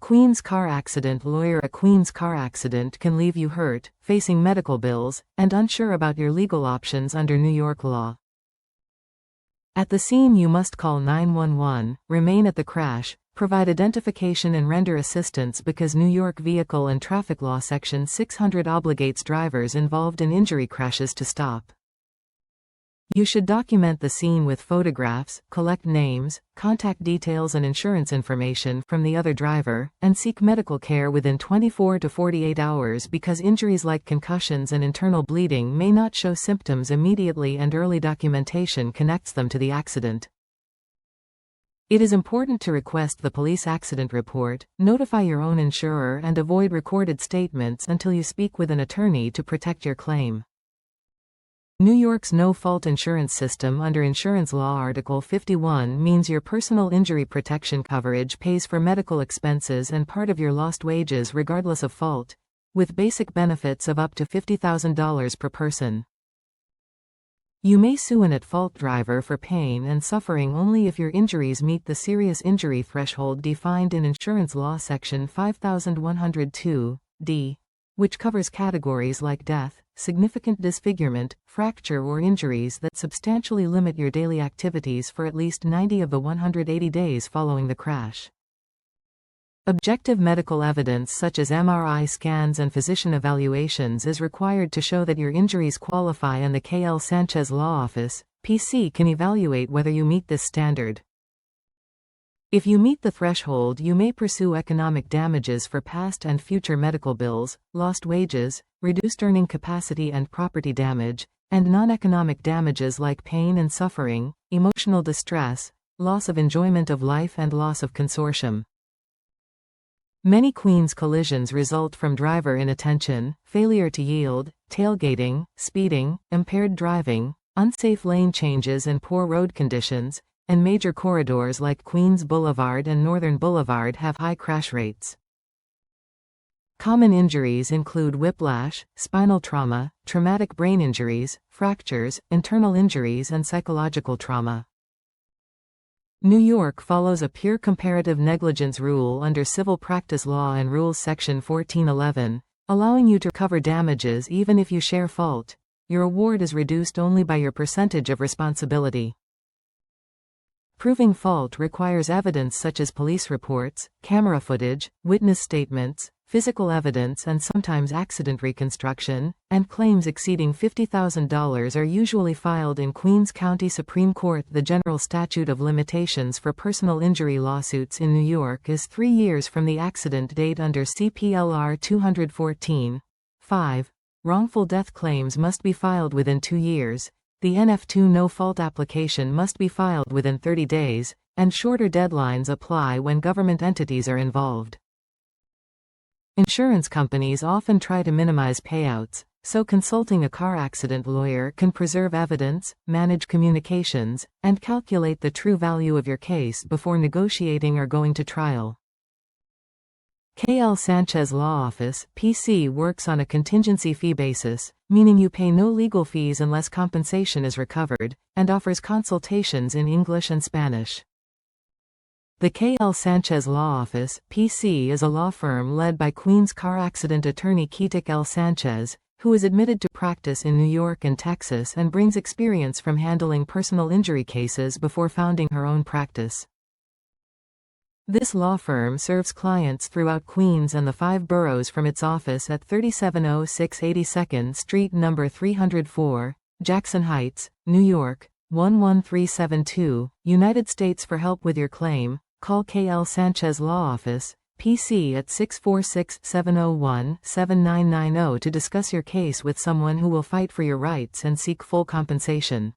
Queens car accident lawyer. A Queens car accident can leave you hurt, facing medical bills, and unsure about your legal options under New York law. At the scene you must call 911, remain at the crash, provide identification and render assistance because New York Vehicle and Traffic Law Section 600 obligates drivers involved in injury crashes to stop. You should document the scene with photographs, collect names, contact details and insurance information from the other driver, and seek medical care within 24 to 48 hours because injuries like concussions and internal bleeding may not show symptoms immediately and early documentation connects them to the accident. It is important to request the police accident report, notify your own insurer and avoid recorded statements until you speak with an attorney to protect your claim. New York's no-fault insurance system under Insurance Law Article 51 means your personal injury protection coverage pays for medical expenses and part of your lost wages regardless of fault, with basic benefits of up to $50,000 per person. You may sue an at-fault driver for pain and suffering only if your injuries meet the serious injury threshold defined in Insurance Law Section 5102(d), which covers categories like death, significant disfigurement, fracture or injuries that substantially limit your daily activities for at least 90 of the 180 days following the crash. Objective medical evidence such as MRI scans and physician evaluations is required to show that your injuries qualify, and the L Sanchez Law Office, PC, can evaluate whether you meet this standard. If you meet the threshold, you may pursue economic damages for past and future medical bills, lost wages, reduced earning capacity and property damage, and non-economic damages like pain and suffering, emotional distress, loss of enjoyment of life and loss of consortium. Many Queens collisions result from driver inattention, failure to yield, tailgating, speeding, impaired driving, unsafe lane changes and poor road conditions, and major corridors like Queens Boulevard and Northern Boulevard have high crash rates. Common injuries include whiplash, spinal trauma, traumatic brain injuries, fractures, internal injuries and psychological trauma. New York follows a pure comparative negligence rule under Civil Practice Law and Rules Section 1411, allowing you to recover damages even if you share fault. Your award is reduced only by your percentage of responsibility. Proving fault requires evidence such as police reports, camera footage, witness statements, physical evidence and sometimes accident reconstruction, and claims exceeding $50,000 are usually filed in Queens County Supreme Court. The general statute of limitations for personal injury lawsuits in New York is 3 years from the accident date under CPLR 214. 5. Wrongful death claims must be filed within 2 years. The NF2 no-fault application must be filed within 30 days, and shorter deadlines apply when government entities are involved. Insurance companies often try to minimize payouts, so consulting a car accident lawyer can preserve evidence, manage communications, and calculate the true value of your case before negotiating or going to trial. L Sanchez Law Office, PC, works on a contingency fee basis, meaning you pay no legal fees unless compensation is recovered, and offers consultations in English and Spanish. The L Sanchez Law Office, PC, is a law firm led by Queens car accident attorney Keetick L. Sanchez, who is admitted to practice in New York and Texas and brings experience from handling personal injury cases before founding her own practice. This law firm serves clients throughout Queens and the 5 boroughs from its office at 3706 82nd Street No. 304, Jackson Heights, New York, 11372, United States. For help with your claim, call L Sanchez Law Office, PC at 646-701-7990 to discuss your case with someone who will fight for your rights and seek full compensation.